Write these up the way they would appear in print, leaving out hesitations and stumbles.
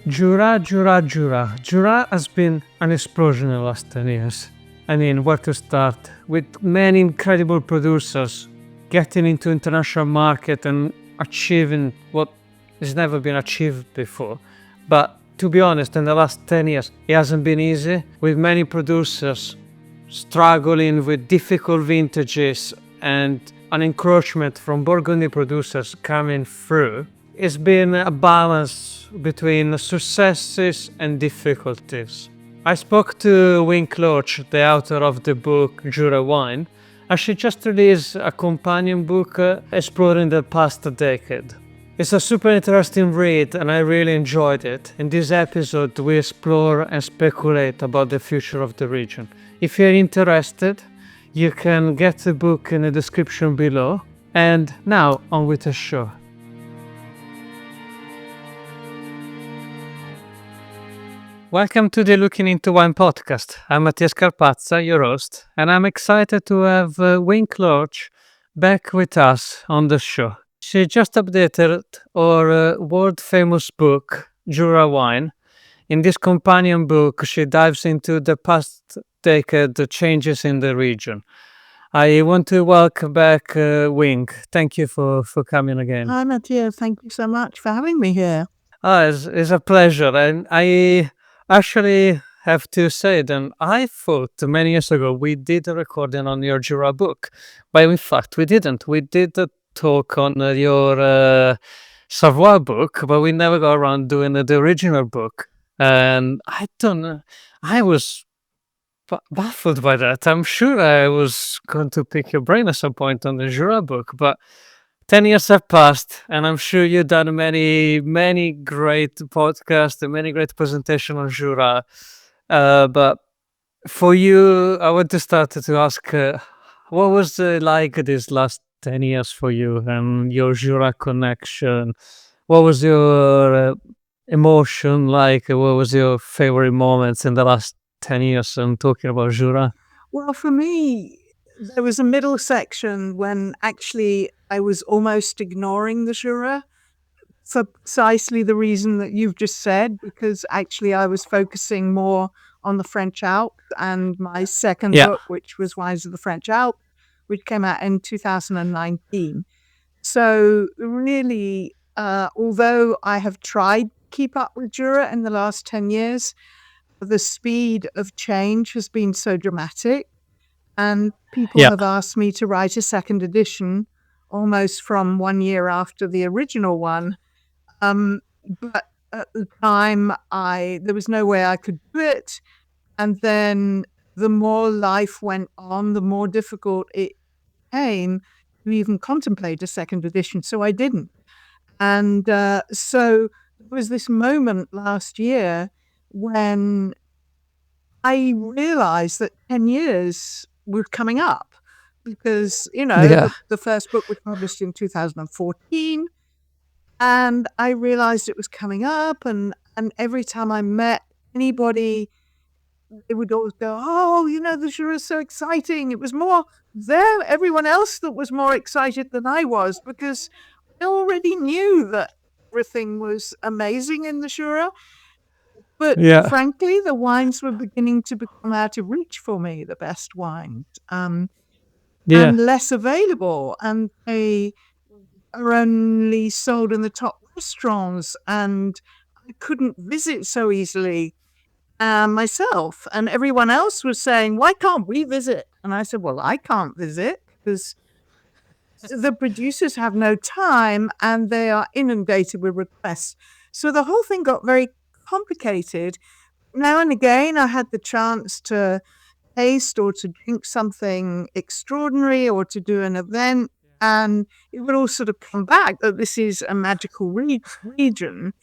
Jura. Jura has been an explosion in the last 10 years. I mean, where to start? With many incredible producers getting into international market and achieving what has never been achieved before. But to be honest, in the last 10 years, it hasn't been easy, with many producers struggling with difficult vintages and an encroachment from Burgundy producers coming through. It's been a balance between successes and difficulties. I spoke to Wink Lorch, the author of the book Jura Wine, and she just released a companion book exploring the past decade. It's a super interesting read and I really enjoyed it. In this episode we explore and speculate about the future of the region. If you're interested, you can get the book in the description below. And now on with the show. Welcome to the Looking Into Wine podcast. I'm Mattia Scarpazza, your host, and I'm excited to have Wink Lorch back with us on the show. She just updated her world-famous book, Jura Wine. In this companion book, she dives into the past decade, the changes in the region. I want to welcome back Wink. Thank you for coming again. Hi, Mattia. Thank you so much for having me here. It's a pleasure. And I actually have to say that I thought many years ago we did a recording on your Jura book, but in fact we didn't. We did a talk on your Savoie book, but we never got around doing the original book. And I don't know, I was baffled by that. I'm sure I was going to pick your brain at some point on the Jura book, but 10 years have passed, and I'm sure you've done many great podcasts and many great presentations on Jura. But for you, I want to start to ask, what was like these last 10 years for you and your Jura connection? What was your emotion like? What was your favorite moments in the last 10 years and talking about Jura? Well, for me, there was a middle section when actually I was almost ignoring the Jura for precisely the reason that you've just said, because actually I was focusing more on the French Alps and my second book, which was Wines of the French Alps, which came out in 2019. So really, although I have tried to keep up with Jura in the last 10 years, the speed of change has been so dramatic. And people have asked me to write a second edition almost from 1 year after the original one. But at the time, there was no way I could do it. And then the more life went on, the more difficult it became to even contemplate a second edition. So I didn't. And so there was this moment last year when I realized that 10 years were coming up because, the first book was published in 2014 and I realized it was coming up and every time I met anybody, they would always go, oh, the Jura is so exciting. It was more everyone else that was more excited than I was because I already knew that everything was amazing in the Jura. But frankly, the wines were beginning to become out of reach for me, the best wines, and less available. And they are only sold in the top restaurants. And I couldn't visit so easily myself. And everyone else was saying, why can't we visit? And I said, well, I can't visit because the producers have no time and they are inundated with requests. So the whole thing got very complicated. Now and again, I had the chance to taste or to drink something extraordinary or to do an event, and it would all sort of come back that this is a magical region.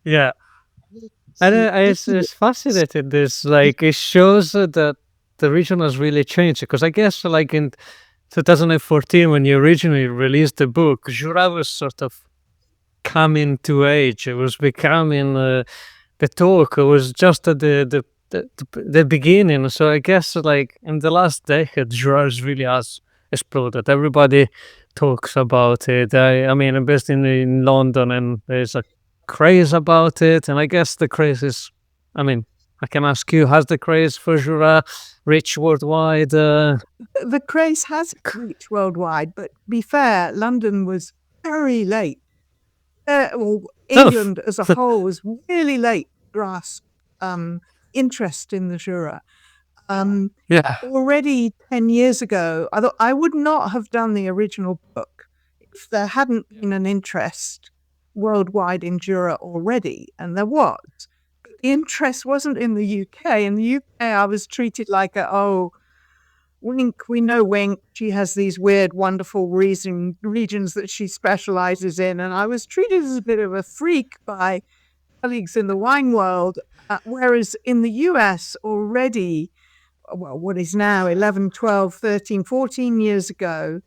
Yeah. And it's fascinating. It shows that the region has really changed because I guess like in 2014 when you originally released the book, Jura was sort of coming to age. It was becoming the talk. It was just at the beginning. So I guess like in the last decade, Jura really has exploded. Everybody talks about it. I mean, I'm based in London, and there's a craze about it. And I guess the craze is, I mean, I can ask you, has the craze for Jura reached worldwide? The craze has reached worldwide, but to be fair, London was very late. Well, Oh, England as a whole was really late grasp interest in the Jura. yeah. Already 10 years ago, I thought I would not have done the original book if there hadn't been an interest worldwide in Jura already, and there was. But the interest wasn't in the UK. In the UK, I was treated like Wink, we know Wink. She has these weird, wonderful regions that she specializes in. And I was treated as a bit of a freak by colleagues in the wine world. Whereas in the US already, well, what is now 11, 12, 13, 14 years ago,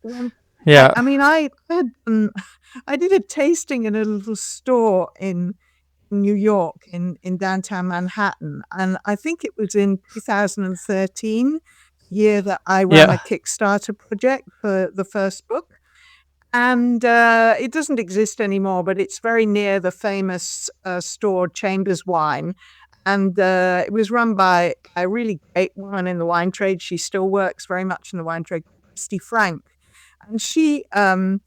when Yeah. I mean, I did a tasting in a little store in New York, in downtown Manhattan. And I think it was in 2013, year that I ran a Yeah. Kickstarter project for the first book. And it doesn't exist anymore, but it's very near the famous store Chambers Wine. And it was run by a really great woman in the wine trade. She still works very much in the wine trade, Christy Frank. And she had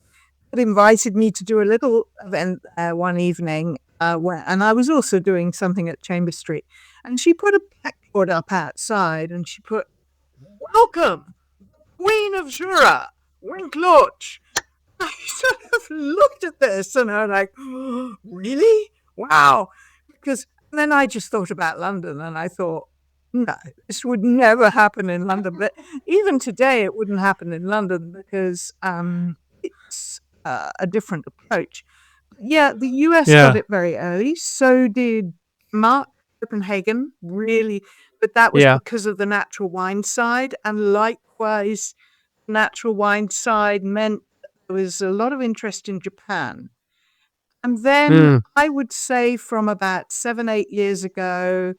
invited me to do a little event one evening, and I was also doing something at Chambers Street. And she put a blackboard up outside, and she put, "Welcome, Queen of Jura, Wink Lorch." I sort of looked at this and I was like, "Oh, really? Wow." Because then I just thought about London and I thought, no, this would never happen in London. But even today, it wouldn't happen in London because it's a different approach. Yeah, the US got Yeah. it very early. So did Mark Copenhagen, really. But that was Yeah. because of the natural wine side. And likewise, natural wine side meant there was a lot of interest in Japan. And then Mm. I would say from about 7, 8 years ago,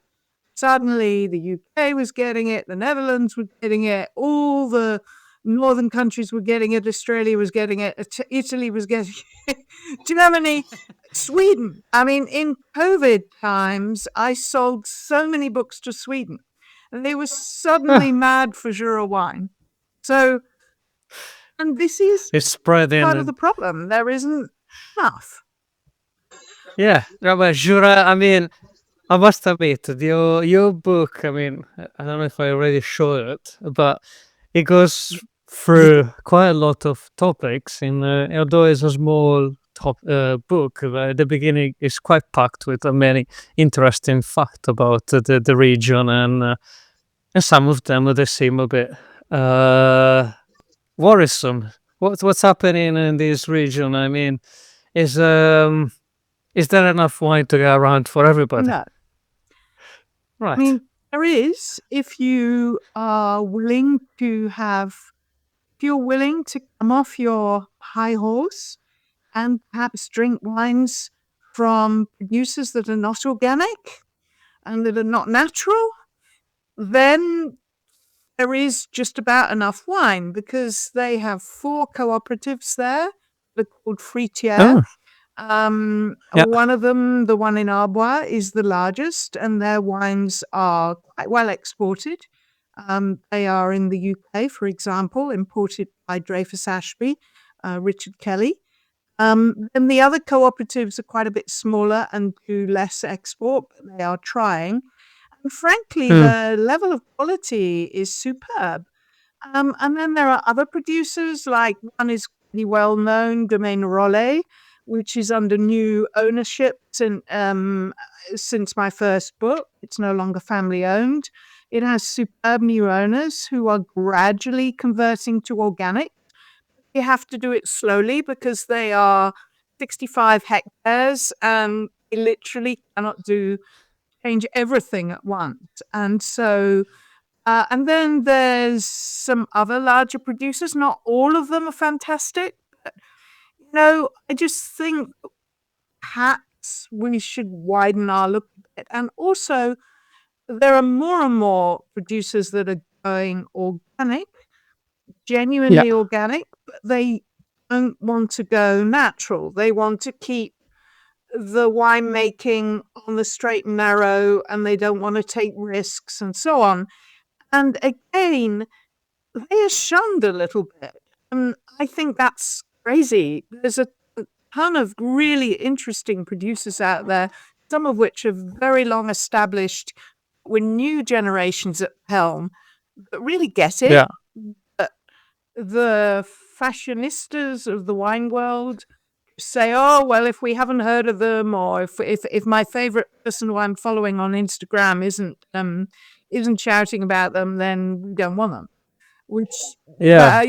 suddenly the UK was getting it, the Netherlands were getting it, all the northern countries were getting it, Australia was getting it, Italy was getting it, Germany, Sweden. I mean, in COVID times, I sold so many books to Sweden, and they were suddenly Ah, mad for Jura wine. So, and this is it's spreading. part of the problem. There isn't enough. Yeah. But Jura, I mean, I must admit, your book, I mean, I don't know if I already showed it, but it goes through quite a lot of topics. Although it's a small book, at the beginning is quite packed with many interesting facts about the region, and some of them they seem a bit worrisome. What's happening in this region? I mean, is um is there enough wine to go around for everybody? No. I Right. mean, there is, if you are willing to if you're willing to come off your high horse and perhaps drink wines from producers that are not organic and that are not natural, then there is just about enough wine because they have 4 cooperatives there. They're called fruitières. Oh, yeah. One of them, the one in Arbois, is the largest, and their wines are quite well exported. They are in the UK, for example, imported by Dreyfus Ashby, Richard Kelly. And the other cooperatives are quite a bit smaller and do less export, but they are trying. And frankly, Mm. the level of quality is superb. And then there are other producers, like one is pretty well known, Domaine Rollet, which is under new ownership since my first book. It's no longer family owned. It has superb new owners who are gradually converting to organic. You have to do it slowly because they are 65 hectares and they literally cannot change everything at once. And so and then there's some other larger producers. Not all of them are fantastic, but I just think perhaps we should widen our look a bit. And also, there are more and more producers that are going organic, Yeah. genuinely organic, but they don't want to go natural. They want to keep the winemaking on the straight and narrow, and they don't want to take risks and so on. And again, they are shunned a little bit. And I think that's crazy. There's a ton of really interesting producers out there, some of which are very long established, with new generations at helm that really get it. Yeah. But the fashionistas of the wine world say, oh, well, if we haven't heard of them, or if my favorite person who I'm following on Instagram isn't shouting about them, then we don't want them. Which, Yeah.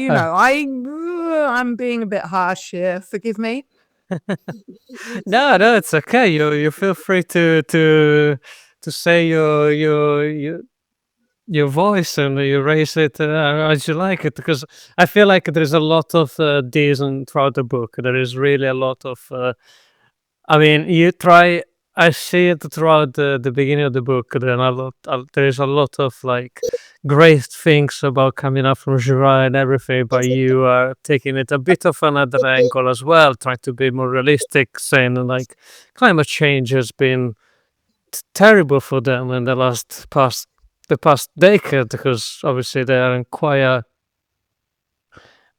I'm being a bit harsh here. Forgive me. No, it's okay. You feel free to say your voice, and you raise it as you like it, because I feel like there's a lot of these throughout the book. There is really a lot of I mean, I see it throughout the beginning of the book. Then there is a lot of like great things about coming up from Jura and everything, but you are taking it a bit of another angle as well, trying to be more realistic, saying like climate change has been terrible for them in the past decade, because obviously they are in quite a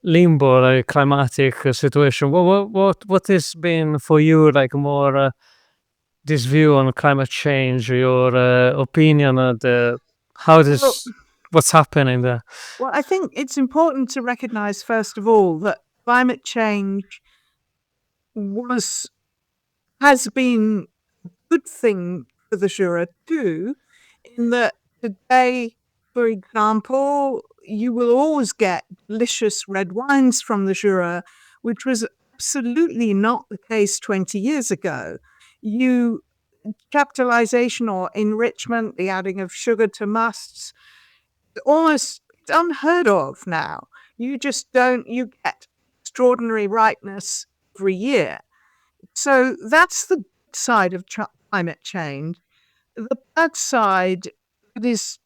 limbo, like climatic situation. What has been for you like more this view on climate change, your opinion on how Well, what's happening there? well, I think it's important to recognize, first of all, that climate change has been a good thing for the Jura too, in that today, for example, you will always get delicious red wines from the Jura, which was absolutely not the case 20 years ago. Capitalization or enrichment, the adding of sugar to musts, almost unheard of now. You get extraordinary ripeness every year. So that's the good side of climate change. The bad side, it is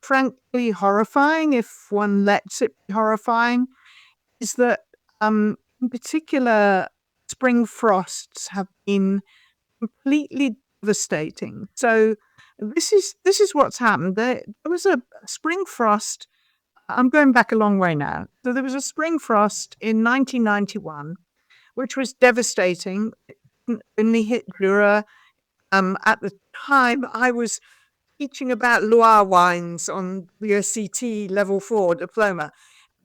frankly horrifying, if one lets it be horrifying, is that in particular, spring frosts have been completely devastating. So this is what's happened. There was a spring frost. I'm going back a long way now. So there was a spring frost in 1991, which was devastating. It only hit Jura. At the time, I was teaching about Loire wines on the SCT Level 4 diploma,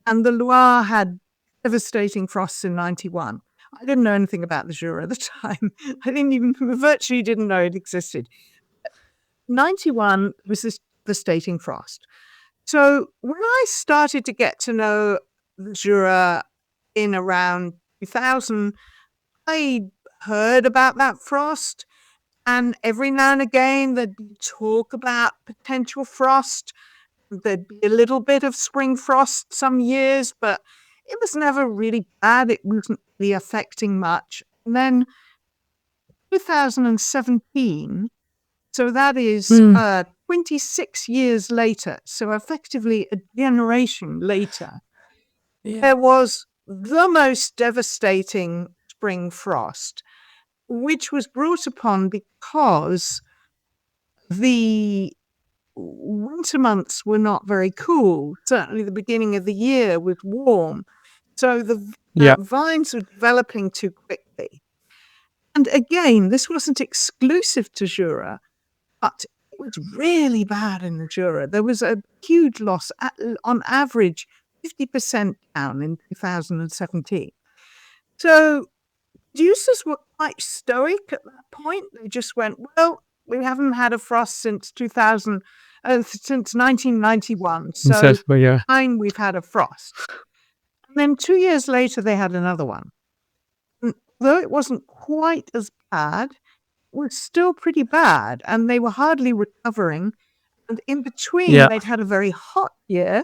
and the Loire had devastating frosts in 91. I didn't know anything about the Jura at the time. Virtually didn't know it existed. 91 was this devastating frost. So when I started to get to know the Jura in around 2000, I heard about that frost, and every now and again there'd be talk about potential frost. There'd be a little bit of spring frost some years, but it was never really bad. It wasn't really affecting much. And then 2017, so that is 26 years later, so effectively a generation later, there was the most devastating spring frost, which was brought upon because the winter months were not very cool. Certainly the beginning of the year was warm. So the vines were developing too quickly. And again, this wasn't exclusive to Jura, but it was really bad in the Jura. There was a huge loss, on average 50% down in 2017. So producers were quite stoic at that point. They just went, well, we haven't had a frost since 1991. So fine, we've had a frost. And then 2 years later, they had another one. And though it wasn't quite as bad, it was still pretty bad, and they were hardly recovering. And in between, they'd had a very hot year,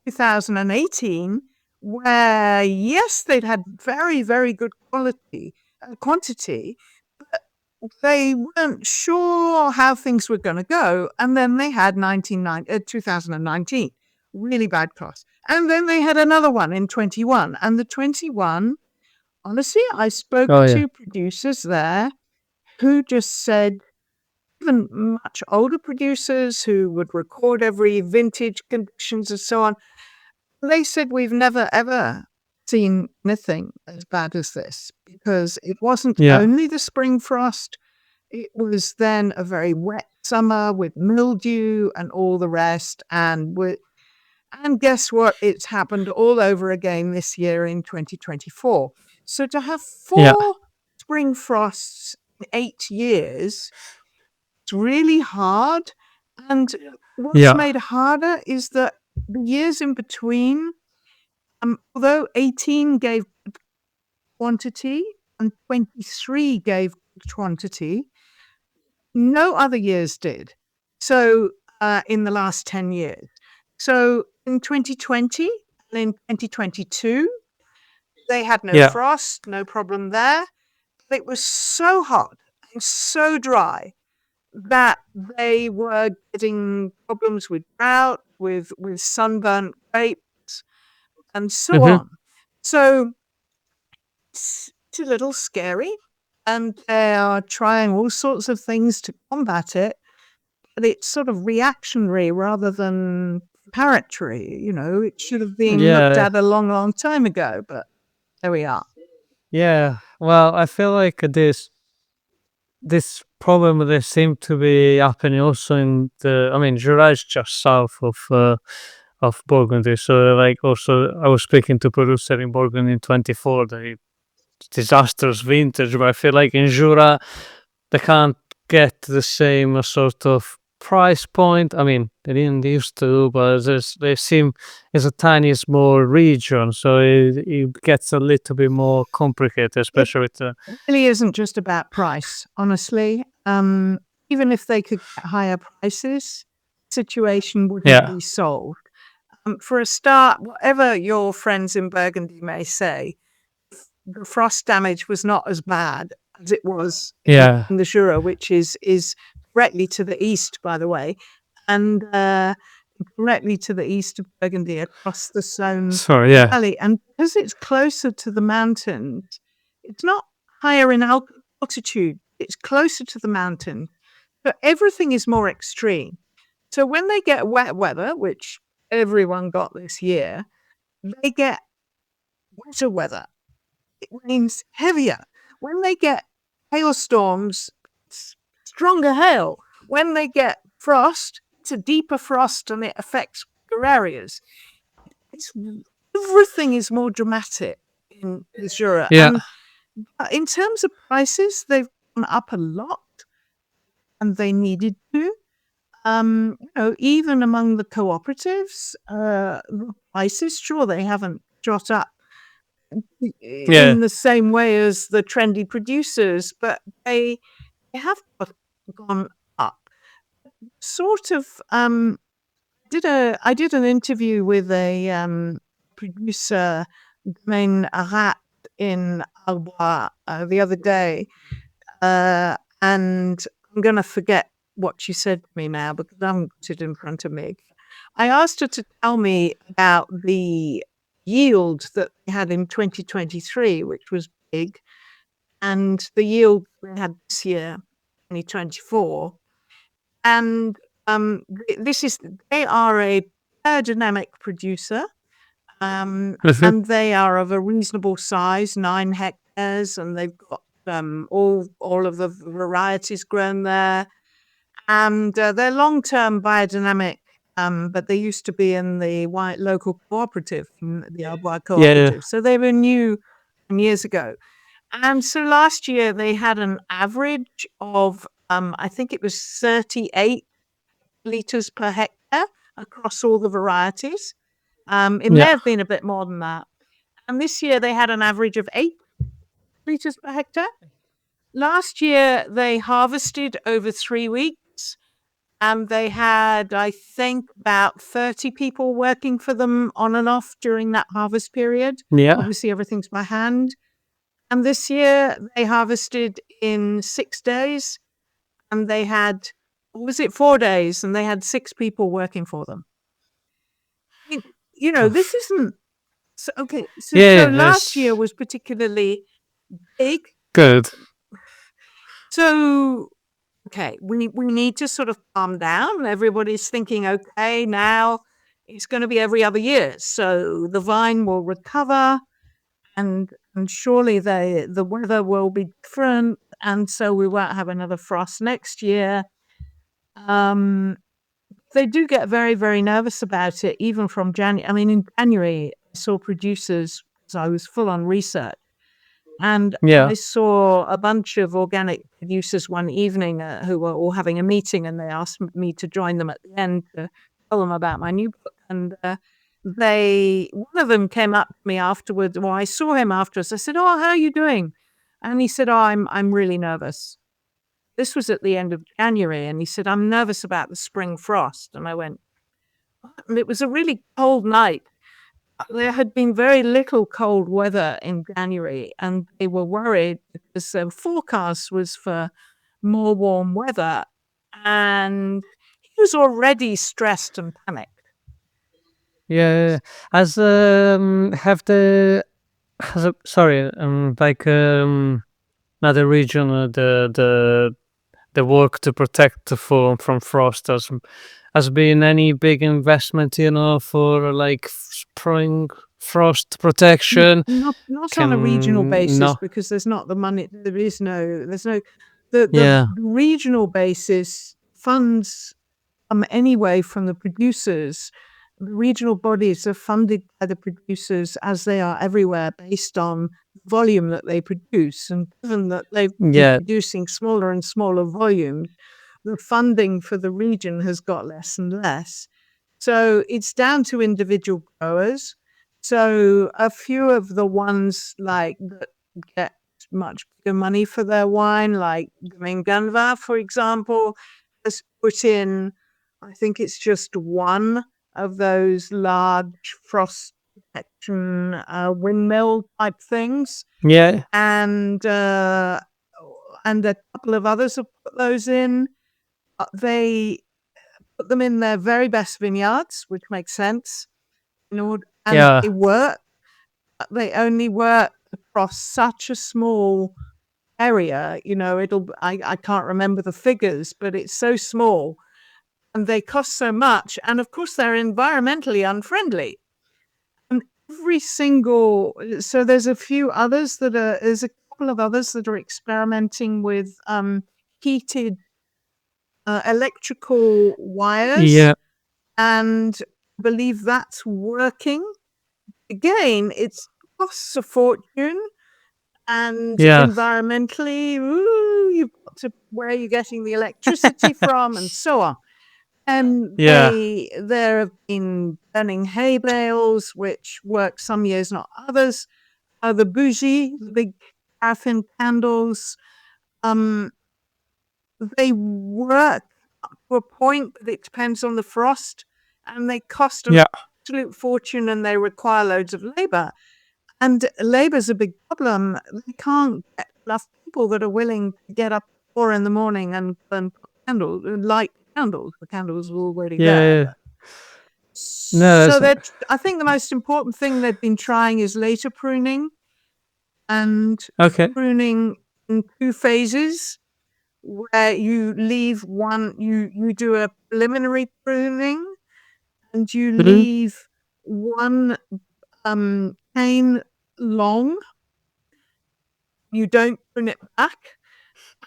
2018, where, yes, they'd had very, very good quantity, but they weren't sure how things were going to go. And then they had 2019, really bad cost. And then they had another one in 21. And the 21, honestly, I spoke to producers there, who just said, even much older producers who would record every vintage conditions and so on, they said we've never ever seen anything as bad as this, because it wasn't Yeah. only the spring frost, it was then a very wet summer with mildew and all the rest. And guess what? It's happened all over again this year in 2024. So to have Yeah. 4 spring frosts in 8 years, it's really hard. And what's Yeah. made harder is that the years in between, although 18 gave good quantity and 23 gave good quantity, no other years did. So in the last 10 years. So in 2020 and in 2022, they had no Yeah. frost, no problem there. But it was so hot and so dry that they were getting problems with drought, with sunburnt grapes, and so Mm-hmm. on. So it's a little scary, and they are trying all sorts of things to combat it. But it's sort of reactionary rather than preparatory. It should have been looked Yeah. at a long, long time ago, but there we are. Yeah. Well, I feel like this problem they seem to be happening also in I mean, Jura is just south of Burgundy. So like also I was speaking to producer in Burgundy in 24, the disastrous vintage, but I feel like in Jura they can't get the same sort of price point. I mean, they didn't used to, but they seem it's a tiny small region, so it gets a little bit more complicated, especially with the Really isn't just about price, honestly. Even if they could get higher prices, the situation wouldn't yeah. be solved. For a start, whatever your friends in Burgundy may say, the frost damage was not as bad as it was Yeah. in the Jura, which is directly to the east, by the way, and directly to the east of Burgundy across the Saône Sorry, yeah. Valley. And because it's closer to the mountains, it's not higher in altitude, it's closer to the mountain. So everything is more extreme. So when they get wet weather, which everyone got this year, they get wetter weather. It rains heavier. When they get hailstorms, it's stronger hail. When they get frost, it's a deeper frost and it affects bigger areas. Everything is more dramatic in the Jura. Yeah. And in terms of prices, they've gone up a lot, and they needed to. Even among the cooperatives, the prices, sure, they haven't shot up Yeah. in the same way as the trendy producers, but they have gone up. Sort of, I did an interview with a producer, Domaine Arat, in Albois the other day, and I'm going to forget what she said to me now because I haven't got it in front of me. I asked her to tell me about the yield that they had in 2023, which was big, and the yield they had this year, 2024. And they are a biodynamic producer, Mhm. and they are of a reasonable size, 9 hectares, and they've got all of the varieties grown there. And they're long-term biodynamic, but they used to be in the local cooperative, the Albois Yeah. cooperative. So they were new years ago. And so last year they had an average of, I think it was 38 litres per hectare across all the varieties. It may Yeah. have been a bit more than that. And this year they had an average of 8 litres per hectare. Last year they harvested over 3 weeks, and they had, I think, about 30 people working for them on and off during that harvest period. Yeah. Obviously, everything's by hand. And this year they harvested in 6 days, and they had, or was it 4 days? And they had 6 people working for them. This isn't so okay. So Yeah. last year Yes. was particularly big. Good. So, okay, we need to sort of calm down. Everybody's thinking, okay, now it's going to be every other year, so the vine will recover, and surely the weather will be different, and so we won't have another frost next year. Um, they do get very, very nervous about it, even from January. I mean, in January, I saw producers, so I was full on research, and Yeah. I saw a bunch of organic producers one evening who were all having a meeting, and they asked me to join them at the end to tell them about my new book. And one of them came up to me afterwards. Well, I saw him afterwards. I said, "Oh, how are you doing?" And he said, "Oh, I'm really nervous." This was at the end of January, and he said, "I'm nervous about the spring frost." And I went, "What?" And it was a really cold night. There had been very little cold weather in January, and they were worried because the forecast was for more warm weather, and he was already stressed and panicked. Yeah. As have the has a, sorry like another region the work to protect the farm from frost has been any big investment, for like spring frost protection? Not on a regional Can basis no. because there's not the money. There's no the Yeah. regional basis funds anyway from the producers. The regional bodies are funded by the producers as they are everywhere based on volume that they produce. And given that they've been Yeah. producing smaller and smaller volumes, the funding for the region has got less and less. So it's down to individual growers. So a few of the ones like that get much bigger money for their wine, like Vin Jaune, for example, has put in, I think it's just one of those large frost protection windmill type things, Yeah. and a couple of others have put those in. They put them in their very best vineyards, which makes sense. And Yeah. they work. They only work across such a small area. I can't remember the figures, but it's so small, and they cost so much. And of course, they're environmentally unfriendly. And there's a few others there's a couple of others that are experimenting with heated electrical wires, Yeah. and I believe that's working. Again, it costs a fortune, and Yeah. environmentally, you've got to where you're getting the electricity from, and so on. And Yeah. there have been burning hay bales, which work some years, not others. The bougie, the big paraffin candles, um, they work up to a point, but it depends on the frost, and they cost an Yeah. absolute fortune, and they require loads of labor. And labor's a big problem. They can't get enough people that are willing to get up at 4 in the morning and burn candles, light candles. The candles are already there. Yeah. But No, so that's that I think the most important thing they've been trying is later pruning, and okay. pruning in two phases, where you leave one, you do a preliminary pruning, and you Mhm. leave one cane long. You don't prune it back.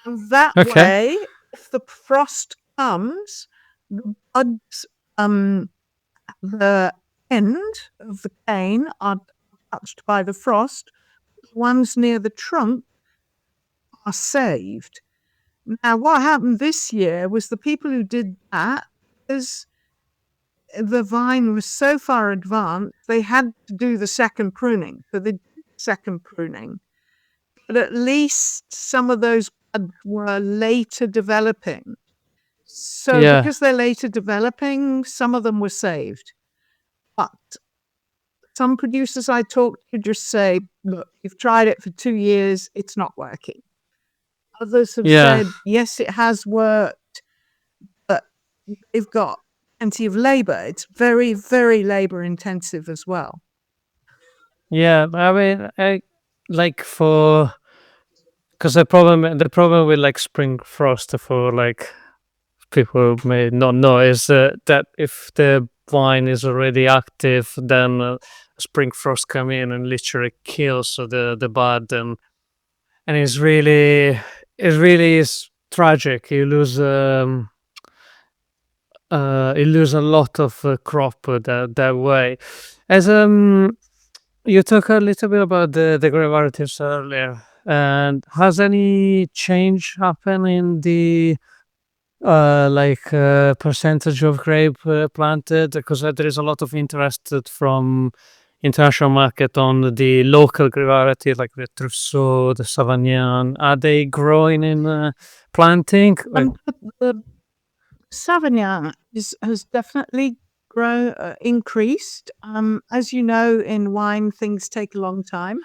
And that Okay. way, if the frost comes, the buds, the end of the cane are touched by the frost. The ones near the trunk are saved. Now, what happened this year was the people who did that, because the vine was so far advanced, they had to do the second pruning. So they did the second pruning, but at least some of those buds were later developing. So Yeah. because they're later developing, some of them were saved. But some producers I talked to just say, look, you've tried it for 2 years, it's not working. Others have Yeah. said, yes, it has worked, but they've got plenty of labor. It's very, very labor intensive as well. Yeah. I mean, like for Because the problem with like spring frost, for like people may not know, is that if the wine is already active, then spring frost come in and literally kills the bud, and it really is tragic. You lose a lot of crop that way. As you talk a little bit about the grape varieties earlier, and has any change happened in the percentage of grape planted? Because there is a lot of interest from international market on the local grape varieties like the Trousseau, the Savagnin. Are they growing in planting? The Savagnin has definitely increased. As you know, in wine, things take a long time.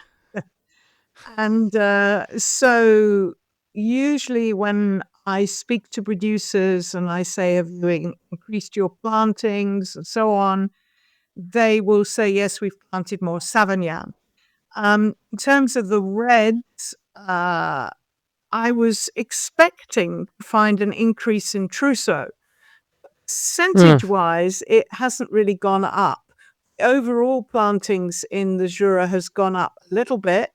And so usually when I speak to producers and I say, have you increased your plantings and so on, they will say, yes, we've planted more Savagnin. In terms of the reds, I was expecting to find an increase in Trousseau. Percentage-wise, it hasn't really gone up. Overall plantings in the Jura has gone up a little bit,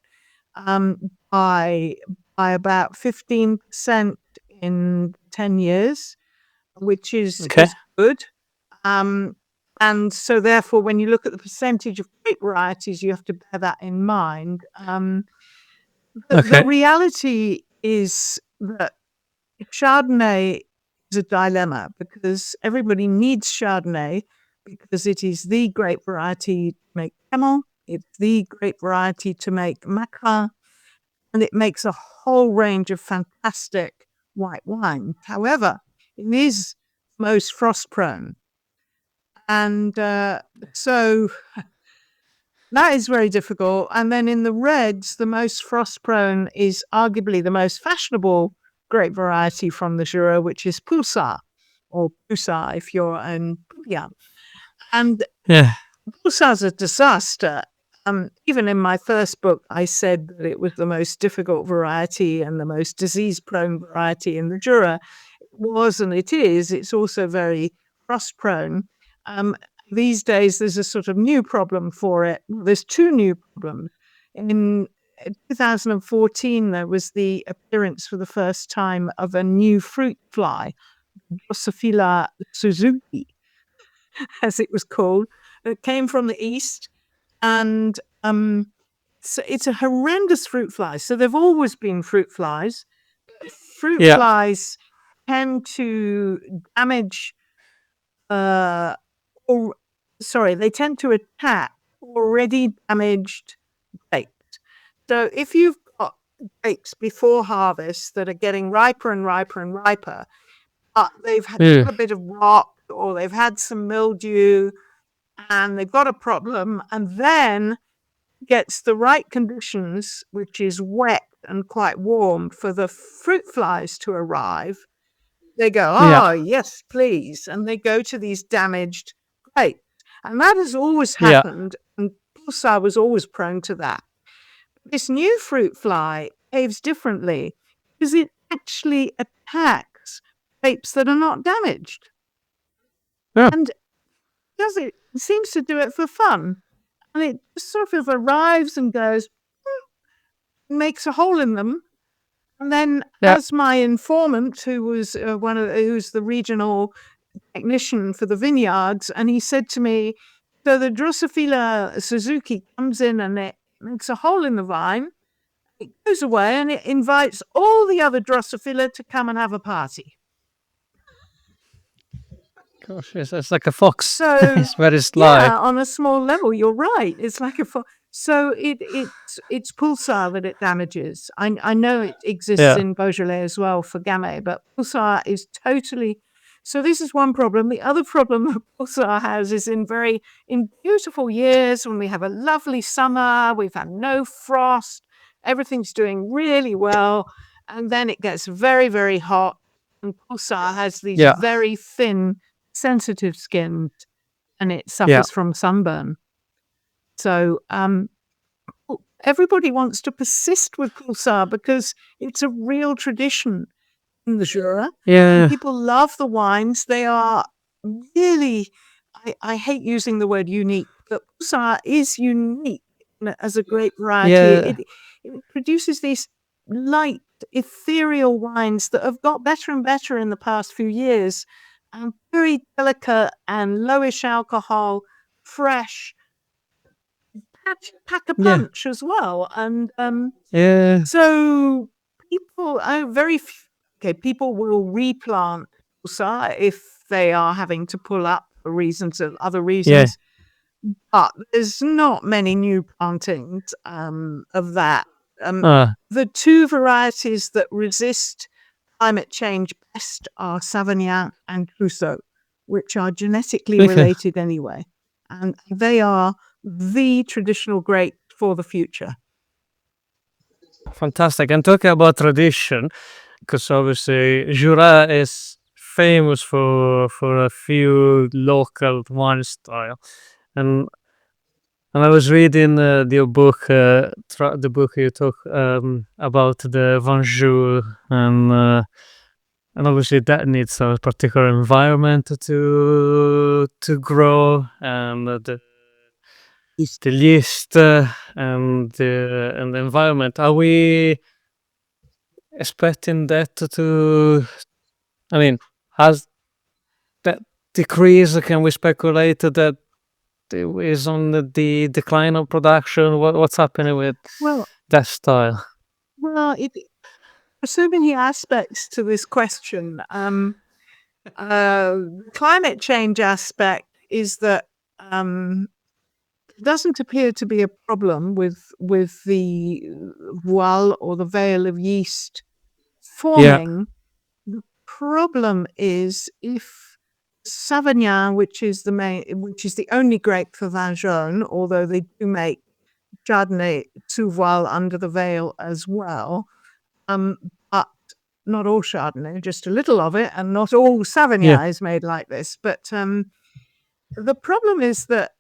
by about 15% in 10 years, which is Okay. good. And so therefore, when you look at the percentage of grape varieties, you have to bear that in mind. The Okay. reality is that Chardonnay is a dilemma because everybody needs Chardonnay because it is the grape variety to make Camel, it's the grape variety to make Macra, and it makes a whole range of fantastic white wines. However, it is most frost prone. And so that is very difficult. And then in the reds, the most frost prone is arguably the most fashionable grape variety from the Jura, which is Pulsar, or Pulsar if you're in Puglia. And Yeah. Pulsar's a disaster. Even in my first book, I said that it was the most difficult variety and the most disease-prone variety in the Jura. It was, and it is. It's also very frost-prone. These days, there's a sort of new problem for it. There's two new problems. In 2014, there was the appearance for the first time of a new fruit fly, Drosophila Suzuki, as it was called. It came from the east, and so it's a horrendous fruit fly. So there've always been fruit flies. Fruit Yeah. flies tend to damage, or sorry, they tend to attack already damaged grapes. So if you've got grapes before harvest that are getting riper and riper and riper, but they've had a bit of rot or they've had some mildew and they've got a problem, and then gets the right conditions, which is wet and quite warm, for the fruit flies to arrive, they go, Yeah. oh, yes, please. And they go to these damaged grapes. And that has always Yeah. happened. And Pulsar was always prone to that. This new fruit fly behaves differently because it actually attacks grapes that are not damaged. Yeah. And it seems to do it for fun. And it just sort of arrives and goes, makes a hole in them. And then, Yeah. as my informant, who was who's the regional technician for the vineyards, and he said to me, so the Drosophila Suzuki comes in and it makes a hole in the vine, it goes away and it invites all the other Drosophila to come and have a party. Gosh, it's like a fox. So It's very sly. yeah, on a small level, you're right. It's like so it's Pulsar that it damages. I know it exists Yeah. in Beaujolais as well for Gamay, but Pulsar is totally. So this is one problem. The other problem that Pulsar has is in beautiful years when we have a lovely summer, we've had no frost, everything's doing really well, and then it gets very, very hot, and Pulsar has these Yeah. very thin, sensitive skins, and it Yeah. suffers from sunburn. So everybody wants to persist with Pulsar because it's a real tradition in the Jura. Yeah. People love the wines. They are really, I hate using the word unique, but Pulsar is unique as a grape variety. Yeah. It produces these light, ethereal wines that have got better and better in the past few years, and very delicate and lowish alcohol, fresh, pack a Yeah. punch as well. And Yeah. so people are people will replant Pulsar if they are having to pull up for reasons of other Yeah. reasons. But there's not many new plantings of that. Ah. The two varieties that resist climate change best are Sauvignon and Trousseau, which are genetically Okay. related anyway. And they are the traditional grape for the future. Fantastic. And talking about tradition, because obviously Jura is famous for a few local wine style, and I was reading your book, the book you talk about the Vin Jaune, and obviously that needs a particular environment to grow, and the yeast and the environment. Are we expecting that to? I mean, has that decrease? Can we speculate that it is on the decline of production? What's happening with Well, that style? there's so many aspects to this question. Climate change aspect is that doesn't appear to be a problem with the voile or the veil of yeast Yeah, forming. The problem is if Sauvignon, which is the only grape for Vin Jaune, although they do make Chardonnay sous voile under the veil as well, but not all Chardonnay, just a little of it, and not all yeah, Sauvignon is made like this. But the problem is that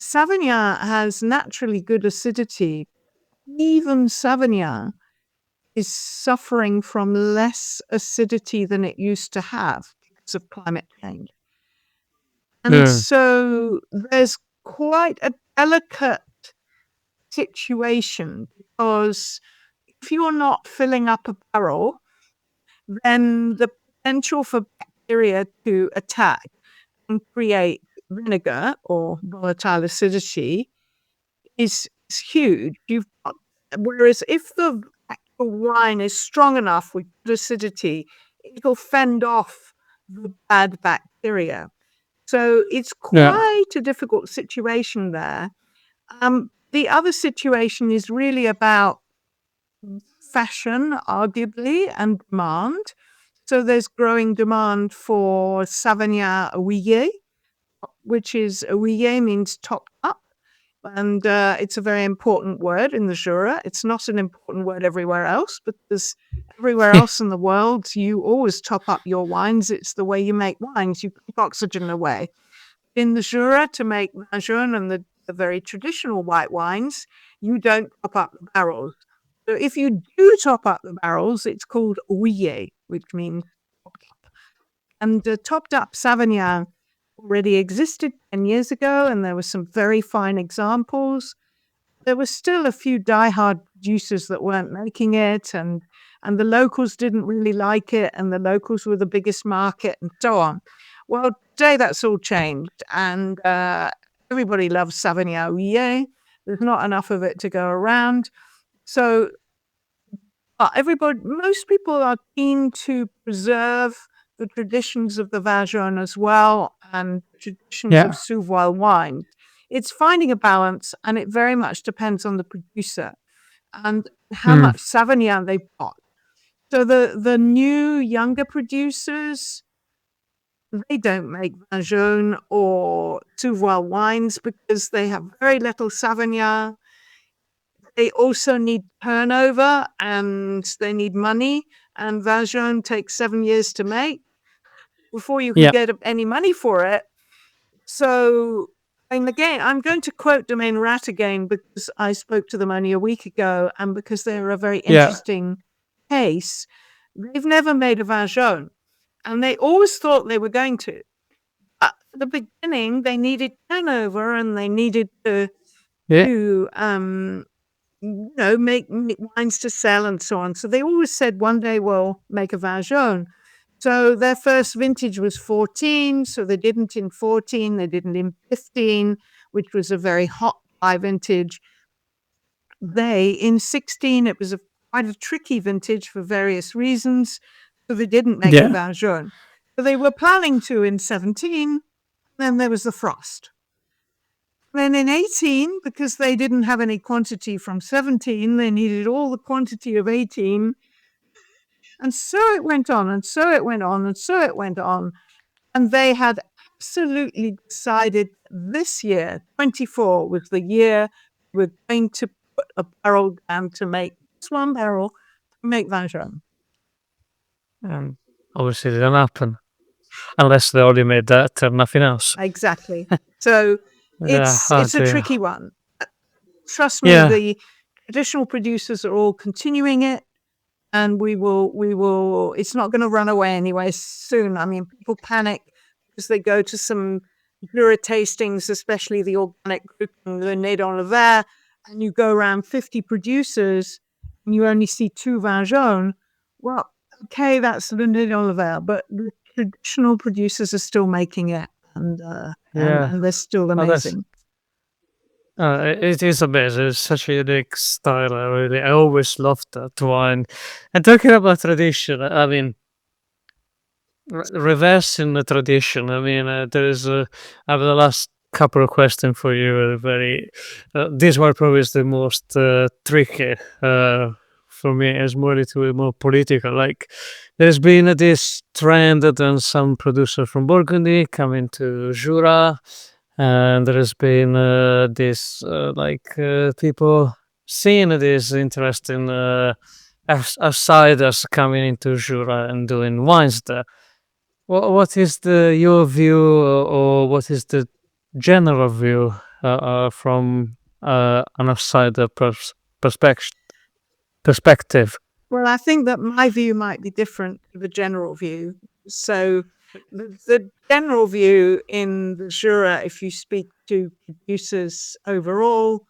Sauvignon has naturally good acidity. Even Sauvignon is suffering from less acidity than it used to have because of climate change. And yeah, so there's quite a delicate situation because if you're not filling up a barrel, then the potential for bacteria to attack and create vinegar or volatile acidity is huge. Whereas if the actual wine is strong enough with good acidity, it'll fend off the bad bacteria. So it's yeah, quite a difficult situation there. The other situation is really about fashion, arguably, and demand. So there's growing demand for Sauvignon Ouillet, which is Ouillet means topped up. And it's a very important word in the Jura. It's not an important word everywhere else, because everywhere else in the world, you always top up your wines. It's the way you make wines. You keep oxygen away. In the Jura, to make Vin Jaune and the very traditional white wines, you don't top up the barrels. So if you do top up the barrels, it's called ouillet, which means topped up. And the topped up Sauvignon already existed 10 years ago, and there were some very fine examples. There were still a few diehard producers that weren't making it, and the locals didn't really like it, and the locals were the biggest market, and so on. Well, today that's all changed, and everybody loves Sauvignon Ouillet. There's not enough of it to go around. So most people are keen to preserve the traditions of the Vin Jaune as well, and traditions of yeah. sous voile wine. It's finding a balance, and it very much depends on the producer and how Mm, much Sauvignon they've got. So the new younger producers, they don't make Vin Jaune or sous voile wines because they have very little Sauvignon. They also need turnover and they need money, and Vin Jaune takes 7 years to make before you can yeah, get any money for it. So And again, I'm going to quote Domaine Rat again because I spoke to them only a week ago, and because they're a very Yeah. interesting case. They've never made a Vin Jaune, and they always thought they were going to. At the beginning, they needed turnover and they needed to Yeah. make wines to sell and so on. So they always said one day we'll make a Vin Jaune. So their first vintage was 14, so they didn't in 14, they didn't in 15, which was a very hot dry vintage. They, in 16, it was quite a tricky vintage for various reasons, so they didn't make the Vin Jaune. So they were planning to in 17, then there was the frost. Then in 18, because they didn't have any quantity from 17, they needed all the quantity of 18. And so it went on, and so it went on, and so it went on. And they had absolutely decided this year, 24, was the year we're going to put a barrel down to make just one barrel to make Vin Jaune. And obviously it didn't happen. Unless they already made that and nothing else. Exactly. So it's a tricky one. Trust me, the traditional producers are all continuing it, and we will, it's not going to run away anyway soon. I mean, people panic because they go to some Jura tastings, especially the organic group and the Nez dans le Verre, and you go around 50 producers and you only see 2 Vin Jaune. Well, okay, that's the Nez dans le Verre, but the traditional producers are still making it, and they're still amazing. It is amazing. It's such a unique style. I always loved that wine. And talking about tradition, I mean, reversing the tradition. I mean, there is I have the last couple of questions for you. This one probably is the most tricky for me. It's more little more political. Like, there's been this trend that some producers from Burgundy coming to Jura. And there has been people seeing this interesting outsiders coming into Jura and doing wines there. What is your view, or what is the general view from an outsider perspective? Well, I think that my view might be different to the general view. So the general view in the Jura, if you speak to producers overall,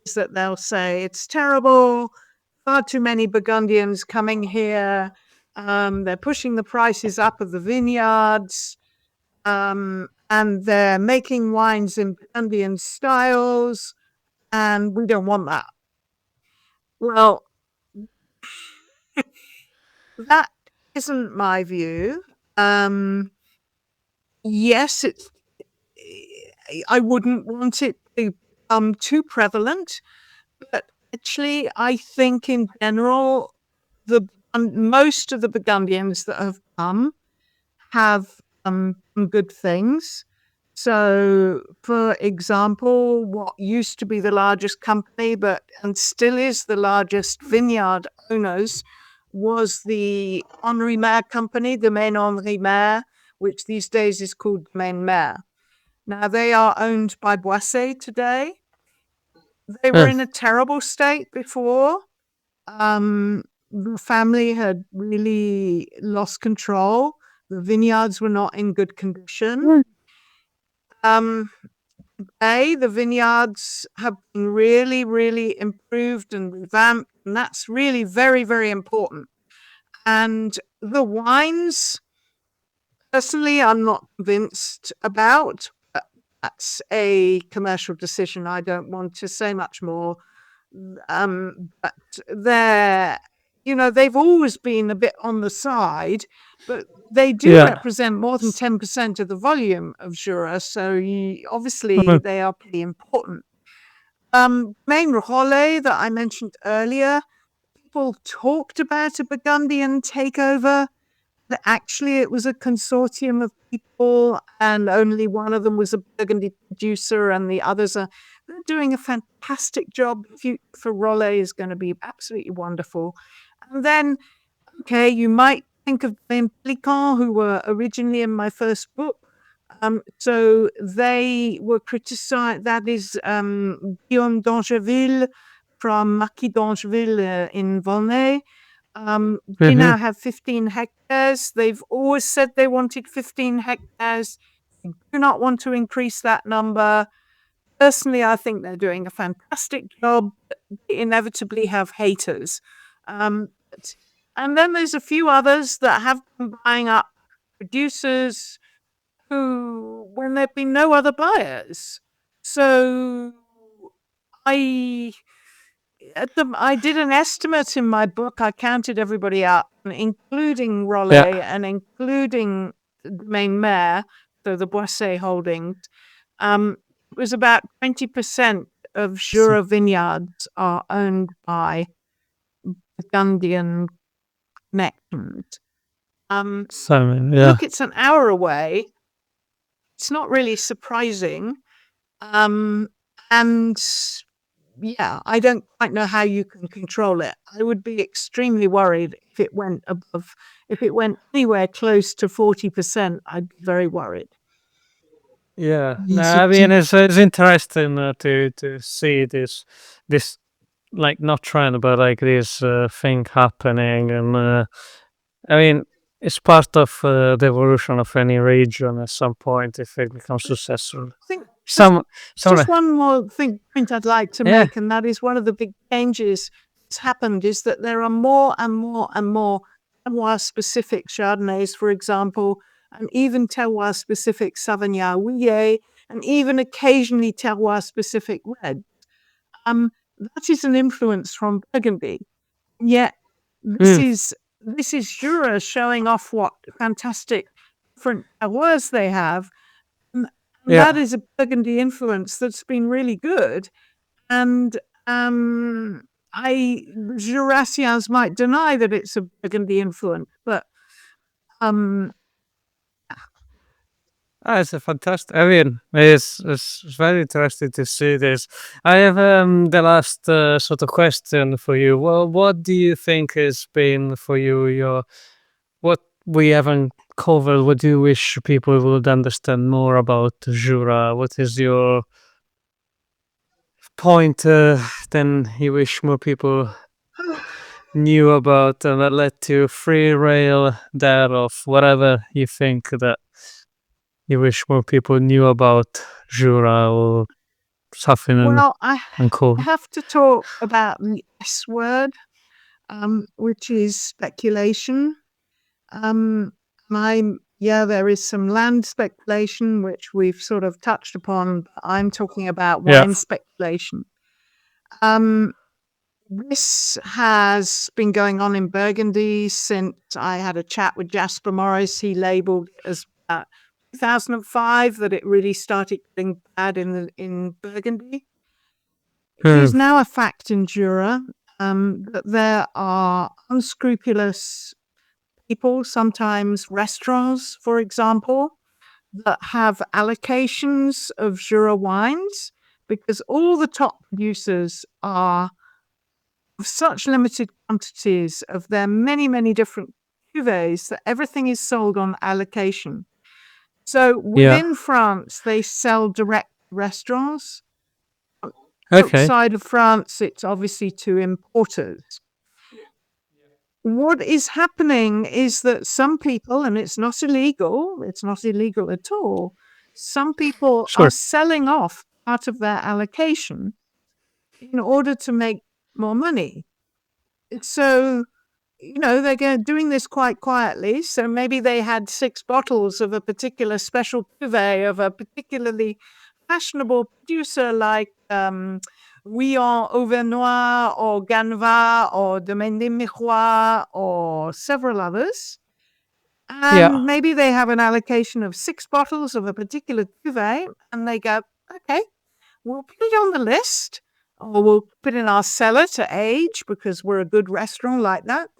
is that they'll say it's terrible, far too many Burgundians coming here, they're pushing the prices up of the vineyards, and they're making wines in Burgundian styles, and we don't want that. Well, that isn't my view. Yes, I wouldn't want it to become too prevalent, but actually, I think in general, most of the Burgundians that have come have some good things. So, for example, what used to be the largest company, and still is the largest vineyard owners, was the Henri Maire company, Domaine Henri Maire, which these days is called Domaine Maire. Now, they are owned by Boisset today. They were in a terrible state before. The family had really lost control. The vineyards were not in good condition. The vineyards have been really, really improved and revamped, and that's really very, very important. And the wines, personally, I'm not convinced about. That's a commercial decision. I don't want to say much more. But they've always been a bit on the side, but they do represent more than 10% of the volume of Jura. So obviously they are pretty important. Main Rolle that I mentioned earlier, people talked about a Burgundian takeover. But actually, it was a consortium of people, and only one of them was a Burgundy producer, and the others they're doing a fantastic job. The future for Rolle is going to be absolutely wonderful. And then, okay, you might think of Pelican, who were originally in my first book. So they were criticized. That is Guillaume d'Angeville from Maquis d'Angeville in Volnay. They now have 15 hectares. They've always said they wanted 15 hectares. They do not want to increase that number. Personally, I think they're doing a fantastic job. They inevitably have haters. And then there's a few others that have been buying up producers who, when there've been no other buyers. So I did an estimate in my book. I counted everybody up, including Rollet and including the main mayor, so the Boisset holdings. It was about 20% of Jura vineyards are owned by Burgundian connections. Look, it's an hour away. It's not really surprising. And yeah, I don't quite know how you can control it. I would be extremely worried if it went anywhere close to 40%. I'd be very worried. Yeah, no, I mean it's interesting to see this like not trend, but like this thing happening, and I mean it's part of the evolution of any region at some point if it becomes successful. I think Just one more point I'd like to make, and that is one of the big changes that's happened is that there are more and more and more terroir-specific Chardonnays, for example, and even terroir-specific Sauvignon Houillet, and even occasionally terroir-specific red. That is an influence from Burgundy. Yet this is Jura showing off what fantastic different terroirs they have. That is a Burgundy influence that's been really good. And Jurassians might deny that it's a Burgundy influence, but it's a fantastic. I mean, it's very interesting to see this. I have the last sort of question for you. Well, what do you think has been for you what we haven't covered? What do you wish people would understand more about Jura? What is your point then you wish more people knew about, and that led to free rail there of whatever you think that you wish more people knew about Jura or something? Well, I have to talk about the S word, which is speculation. There is some land speculation, which we've sort of touched upon. But I'm talking about wine speculation. This has been going on in Burgundy since I had a chat with Jasper Morris. He labelled it as 2005 that it really started getting bad in Burgundy. It is now a fact in Jura that there are unscrupulous people, sometimes restaurants, for example, that have allocations of Jura wines because all the top producers are of such limited quantities of their many, many different cuvées that everything is sold on allocation. So within France, they sell direct restaurants. Outside of France, it's obviously to importers. What is happening is that some people, and it's not illegal at all, some people are selling off part of their allocation in order to make more money. So, they're doing this quite quietly. So maybe they had 6 bottles of a particular special cuvée of a particularly fashionable producer like Guyon Auvernois or Ganva or Domaine des Miroirs or several others. And maybe they have an allocation of 6 bottles of a particular cuvée and they go, okay, we'll put it on the list or we'll put it in our cellar to age because we're a good restaurant like that.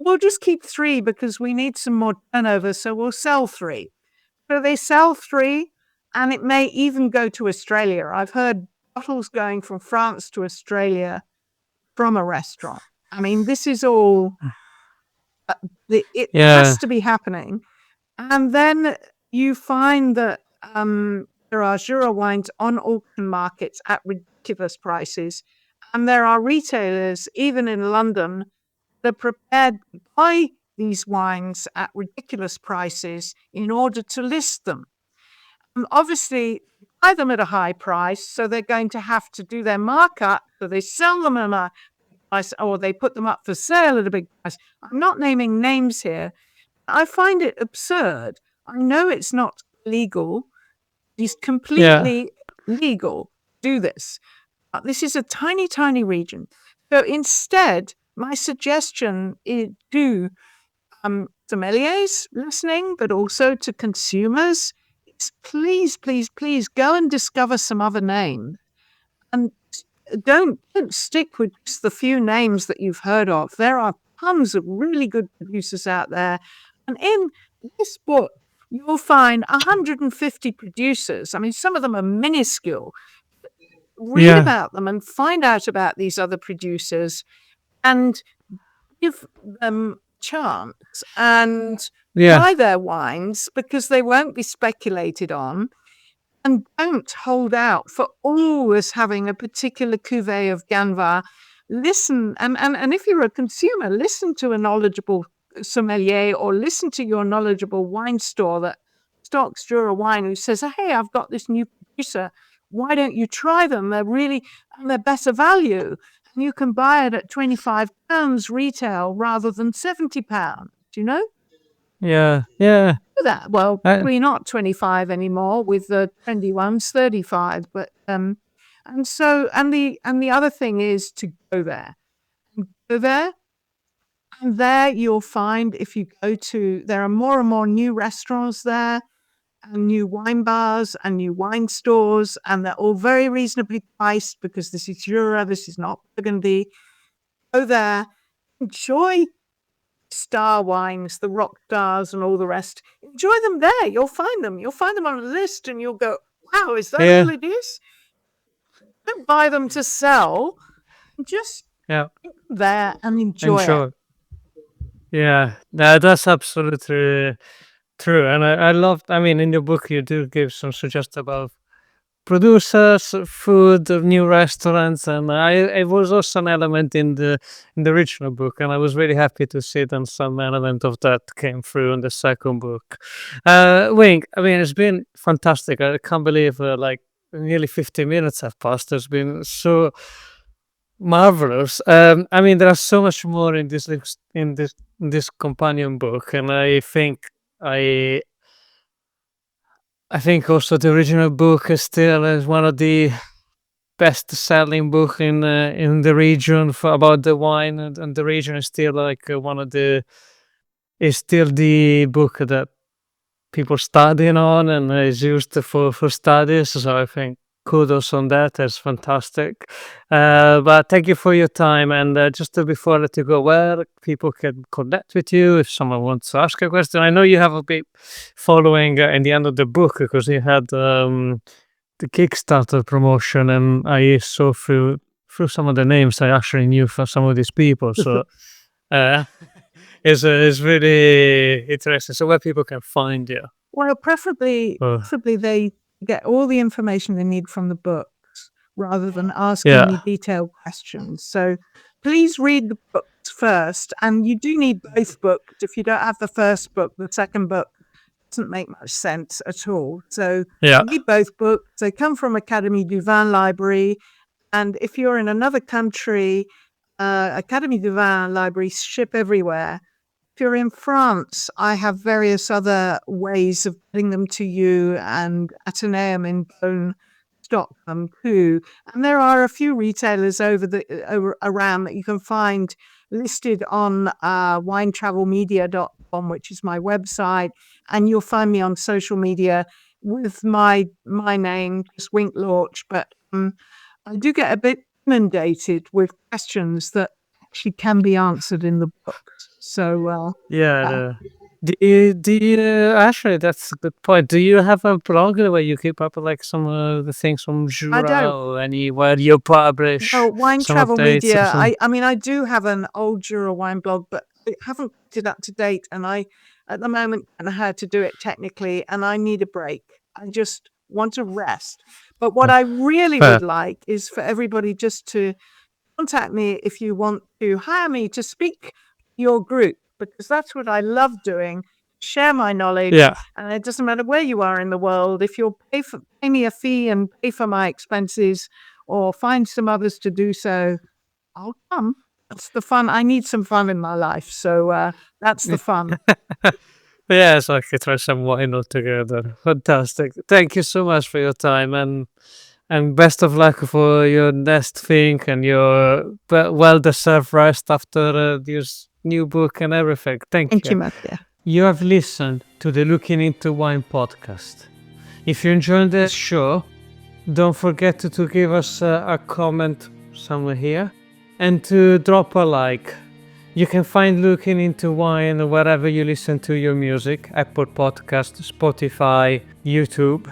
We'll just keep 3 because we need some more turnover, so we'll sell 3. So they sell 3 and it may even go to Australia. I've heard bottles going from France to Australia from a restaurant. I mean, this is all, it has to be happening. And then you find that There are Jura wines on auction markets at ridiculous prices. And there are retailers, even in London, that are prepared to buy these wines at ridiculous prices in order to list them. And obviously, buy them at a high price, so they're going to have to do their markup, so they sell them at a price, or they put them up for sale at a big price. I'm not naming names here. I find it absurd. I know it's not legal. It's completely legal to do this. This is a tiny, tiny region. So instead, my suggestion is to sommeliers listening, but also to consumers, is please, please, please go and discover some other names. And don't stick with just the few names that you've heard of. There are tons of really good producers out there. And in this book, you'll find 150 producers. I mean, some of them are minuscule. Read about them and find out about these other producers and give them a chance and buy their wines, because they won't be speculated on. And don't hold out for always having a particular cuvée of Ganva. Listen, and if you're a consumer, listen to a knowledgeable sommelier, or listen to your knowledgeable wine store that stocks Jura wine, who says, hey, I've got this new producer. Why don't you try them? They're better value. And you can buy it at £25 retail rather than £70, you know? Yeah. That. Well, probably not 25 anymore with the trendy ones, 35. But and the other thing is to go there. And there you'll find, if you go to, there are more and more new restaurants there, and new wine bars and new wine stores, and they're all very reasonably priced, because this is Jura, this is not Burgundy. Go there, enjoy star wines, the rock stars and all the rest. Enjoy them there. You'll find them on a list, and you'll go, wow, is that all it is? Don't buy them to sell. Just there and enjoy it. Yeah, that's absolutely true. And I loved, I mean, in your book, you do give some suggestions about producers, food, new restaurants, and it was also an element in the original book, and I was really happy to see that some element of that came through in the second book. Wink, I mean, it's been fantastic. I can't believe like nearly 50 minutes have passed. It's been so marvelous. I mean, there are so much more in this companion book, and I think also the original book is still is one of the best-selling book in the region about the wine, and the region is still like is still the book that people studying on and is used for studies. So I think kudos on that. That's fantastic. But thank you for your time. And just before I let you go, where people can connect with you if someone wants to ask a question. I know you have a big following in the end of the book, because you had the Kickstarter promotion, and I saw through some of the names I actually knew for some of these people. So it's really interesting. So where people can find you? Well, preferably they get all the information they need from the books, rather than asking me detailed questions. So please read the books first, and you do need both books. If you don't have the first book, the second book doesn't make much sense at all. So you need both books. They come from Académie du Vin Library, and if you're in another country, Académie du Vin libraries ship everywhere. If you're in France, I have various other ways of getting them to you, and Athenaeum in Bonn stock them too. And there are a few retailers around that you can find listed on winetravelmedia.com, which is my website, and you'll find me on social media with my name, just Wink Lorch. But I do get a bit inundated with questions that actually can be answered in the book. So do you actually, that's a good point. Do you have a blog where you keep up with like some of the things from Jura, or anywhere you publish? Oh, Wine Travel Media. I mean, I do have an old Jura wine blog, but I haven't put it up to date, and I at the moment don't know how to do it technically, and I need a break. I just want to rest. But what I really Fair. would like is for everybody just to contact me if you want to hire me to speak your group, because that's what I love doing. Share my knowledge, Yeah. and it doesn't matter where you are in the world. If you'll pay me a fee and pay for my expenses, or find some others to do so, I'll come. That's the fun. I need some fun in my life, so that's the fun. Yeah, so I could try some wine altogether. Fantastic. Thank you so much for your time, and best of luck for your next thing and your well-deserved rest after this new book and everything. Thank Thank you. you, Mattia. You have listened to the Looking Into Wine podcast. If you enjoyed the show, don't forget to give us a comment somewhere here and to drop a like. You can find Looking Into Wine wherever you listen to your music, Apple Podcast, Spotify, YouTube.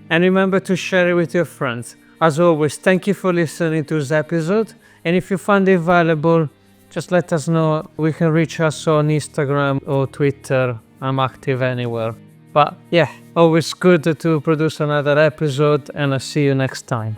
And remember to share it with your friends. As always, thank you for listening to this episode. And if you find it valuable, just let us know. We can reach us on Instagram or Twitter. I'm active anywhere. But yeah, always good to produce another episode, and I'll see you next time.